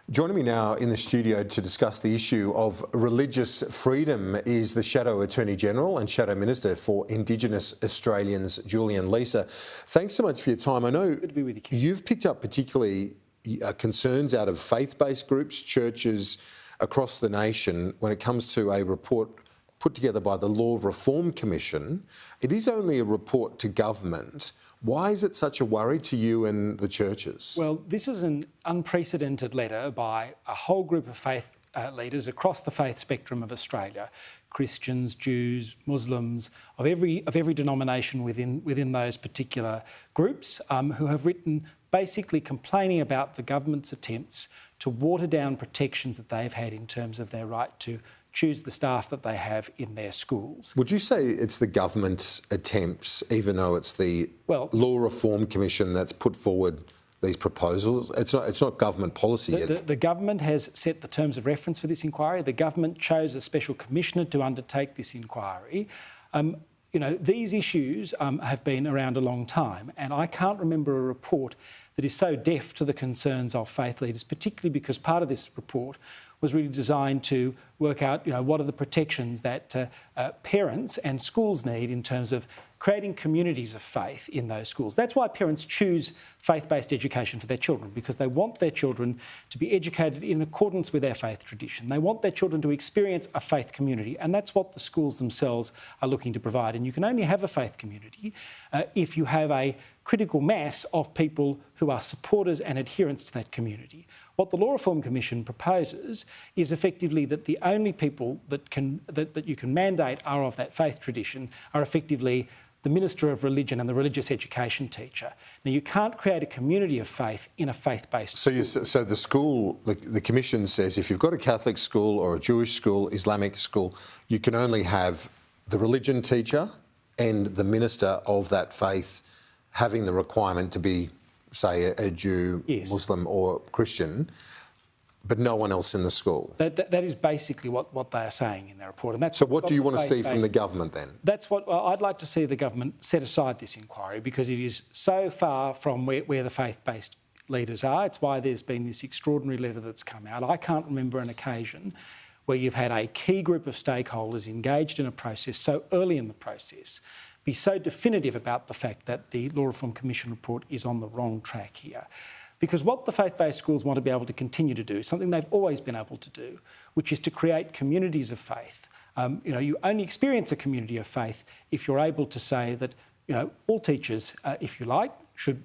Joining me now in the studio to discuss the issue of religious freedom is the Shadow Attorney General and Shadow Minister for Indigenous Australians, Julian Leeser. Thanks so much for your time. I know Good to be with you, Ken. You've picked up particularly concerns out of faith-based groups, churches across the nation when it comes to a report put together by the Law Reform Commission. It is only a report to government. Why is it such a worry to you and the churches? Well, this is an unprecedented letter by a whole group of faith leaders across the faith spectrum of Australia, Christians, Jews, Muslims, of every denomination within those particular groups, who have written basically complaining about the government's attempts to water down protections that they've had in terms of their right to choose the staff that they have in their schools. Would you say it's the government's attempts, even though it's the Law Reform Commission that's put forward these proposals? It's not government policy yet. The government has set the terms of reference for this inquiry. The government chose a special commissioner to undertake this inquiry. These issues have been around a long time, and I can't remember a report that is so deaf to the concerns of faith leaders, particularly because part of this report was really designed to work out, what are the protections that parents and schools need in terms of creating communities of faith in those schools. That's why parents choose faith-based education for their children, because they want their children to be educated in accordance with their faith tradition. They want their children to experience a faith community, and that's what the schools themselves are looking to provide. And you can only have a faith community if you have a critical mass of people who are supporters and adherents to that community. What the Law Reform Commission proposes is effectively that the only people that you can mandate are of that faith tradition are effectively the Minister of Religion and the religious education teacher. Now, you can't create a community of faith in a faith-based school. So the school, the Commission says if you've got a Catholic school or a Jewish school, Islamic school, you can only have the religion teacher and the minister of that faith having the requirement to be, say, a Jew, yes, Muslim or Christian, but no one else in the school. That is basically what they are saying in their report. And that's so what do you want to see from the government then? That's what I'd like to see the government set aside this inquiry, because it is so far from where the faith-based leaders are. It's why there's been this extraordinary letter that's come out. I can't remember an occasion where you've had a key group of stakeholders engaged in a process so early in the process be so definitive about the fact that the Law Reform Commission report is on the wrong track here. Because what the faith-based schools want to be able to continue to do is something they've always been able to do, which is to create communities of faith. You only experience a community of faith if you're able to say that, all teachers, if you like, should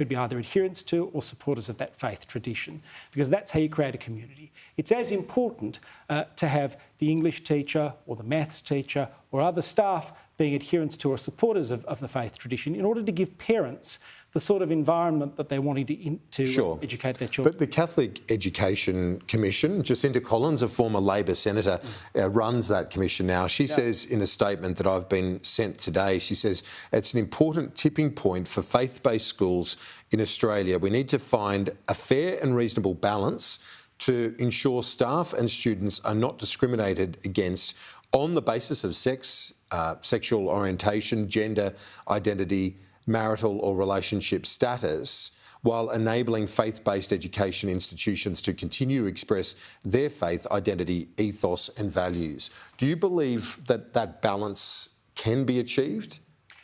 be either adherents to or supporters of that faith tradition, because that's how you create a community. It's as important to have the English teacher or the maths teacher or other staff being adherents to or supporters of the faith tradition in order to give parents the sort of environment that they're wanting to sure, educate their children. But the Catholic Education Commission, Jacinta Collins, a former Labor senator, runs that commission now. She says in a statement that I've been sent today, she says it's an important tipping point for faith-based schools in Australia. We need to find a fair and reasonable balance to ensure staff and students are not discriminated against on the basis of sex, sexual orientation, gender identity, marital or relationship status, while enabling faith-based education institutions to continue to express their faith, identity, ethos and values. Do you believe that that balance can be achieved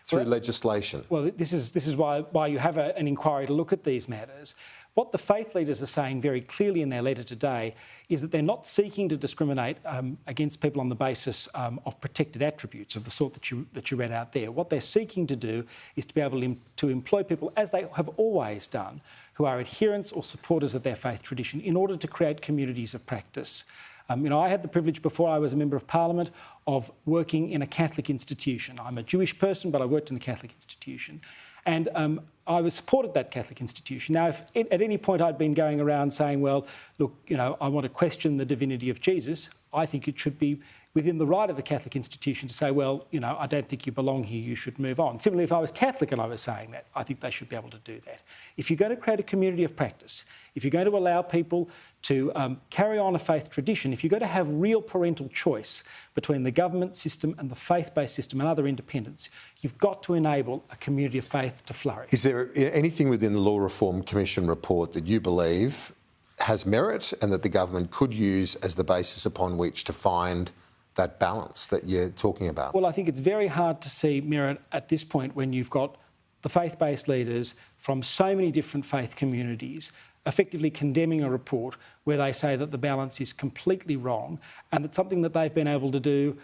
through legislation? Well, this is why you have an inquiry to look at these matters. What the faith leaders are saying very clearly in their letter today is that they're not seeking to discriminate against people on the basis of protected attributes of the sort that you read out there. What they're seeking to do is to be able to employ people, as they have always done, who are adherents or supporters of their faith tradition in order to create communities of practice. I had the privilege before I was a Member of Parliament of working in a Catholic institution. I'm a Jewish person, but I worked in a Catholic institution. And I supported that Catholic institution. Now, if at any point I'd been going around saying, well, look, I want to question the divinity of Jesus, I think it should be within the right of the Catholic institution to say, well, I don't think you belong here, you should move on. Similarly, if I was Catholic and I was saying that, I think they should be able to do that. If you're going to create a community of practice, if you're going to allow people to carry on a faith tradition, if you're going to have real parental choice between the government system and the faith-based system and other independents, you've got to enable a community of faith to flourish. Is there anything within the Law Reform Commission report that you believe has merit and that the government could use as the basis upon which to find that balance that you're talking about? Well, I think it's very hard to see merit at this point when you've got the faith-based leaders from so many different faith communities effectively condemning a report where they say that the balance is completely wrong and it's something that they've been able to do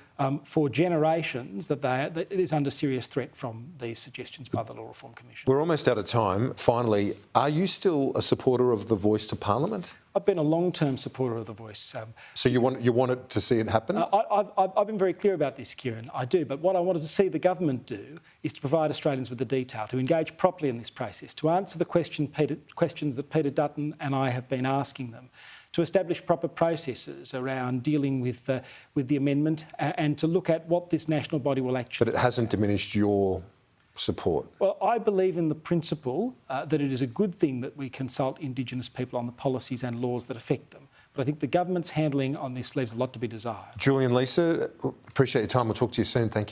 for generations that is under serious threat from these suggestions by the Law Reform Commission. We're almost out of time. Finally, are you still a supporter of the Voice to Parliament? I've been a long-term supporter of the Voice. So you wanted to see it happen? I've been very clear about this, Kieran. I do. But what I wanted to see the government do is to provide Australians with the detail, to engage properly in this process, to answer the questions that Peter Dutton and I have been asking them, to establish proper processes around dealing with the amendment and to look at what this national body will actually... But it hasn't diminished your support? Well, I believe in the principle that it is a good thing that we consult Indigenous people on the policies and laws that affect them. But I think the government's handling on this leaves a lot to be desired. Julian Leeser, appreciate your time. We'll talk to you soon. Thank you.